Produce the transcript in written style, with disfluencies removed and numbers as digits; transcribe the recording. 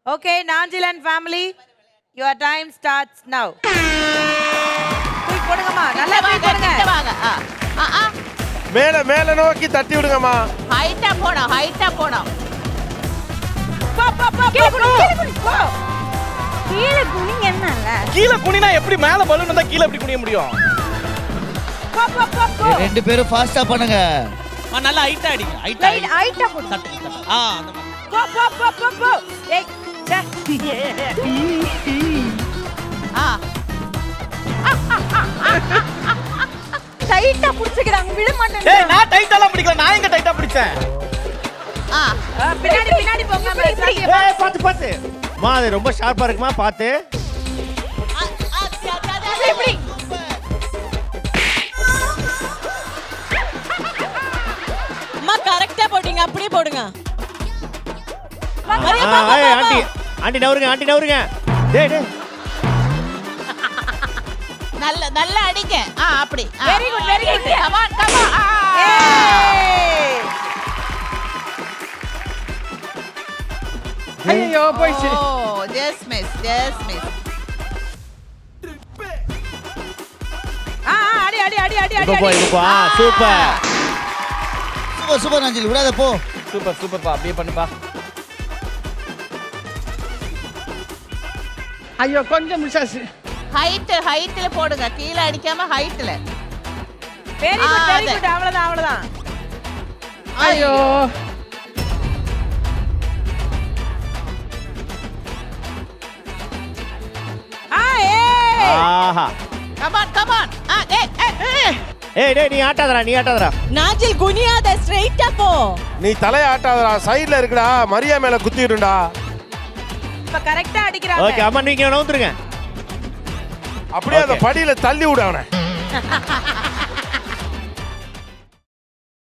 Okay, Nanjil and family, your time starts now. தூக்கி போடுங்கம்மா, நல்லா தூக்கி போடுங்க. வாங்க. மேல நோக்கி தட்டி விடுங்கம்மா. ஹைட்டா போணும். கீழே குனி. கீழே குனிங்கன்னல. கீழே குனினா எப்படி மேல பலூன் வந்தா கீழே எப்படி குனிய முடியும்? ரெண்டு பேரும் ஃபாஸ்டா பண்ணுங்க. நல்லா ஹைட்டா அடிங்க. ஹைட்டா போடு. தட்டு. அந்த மாதிரி. போ. ஏய், சே. டைட்டா புடிச்சுக்கிறாங்க, விட மாட்டேன். டேய் நான் டைட்டாலாம் பிடிக்கல. நான் எங்க டைட்டா பிடிச்சேன்? பின்னாடி போங்க. ஏய் பாத்து. மா அது ரொம்ப ஷார்ப்பா இருக்குமா பாத்து. எப்படி? அம்மா கரெக்ட்டா போடுங்க. அப்படியே போடுங்க. ஆண்டி நவருங்க. டேய். நல்லா அடிங்க. அப்படி. Very good. Come on. ஐயோ போயிச்சு. Oh, just miss. அடி. சூப்பர் நாஞ்சில், விடாத போ. சூப்பர்ப்பா. அப்படியே பண்ணுப்பா. ஐயோ கொஞ்சம் மிஸ்ஸாச்சு. ஹைட்ல போடுங்க. கீழ அடிக்காம ஹைட்ல. Very good. அவ்வளவுதான். ஐயோ ஆஹா. Come on. டேய் நீ ஆட்டாதடா. நாஜில் குனியாத, ஸ்ட்ரைட்டா போ. நீ தலைய ஆட்டாதடா. சைடுல இருக்குடா. மரியா மேல குத்திடுடா. இப்ப கரெக்ட்டா அடிக்கறாங்க. ஓகே அம்மா நீங்க நவுந்துருங்க. அப்படியே அந்த படியில தள்ளி விடு அவனை.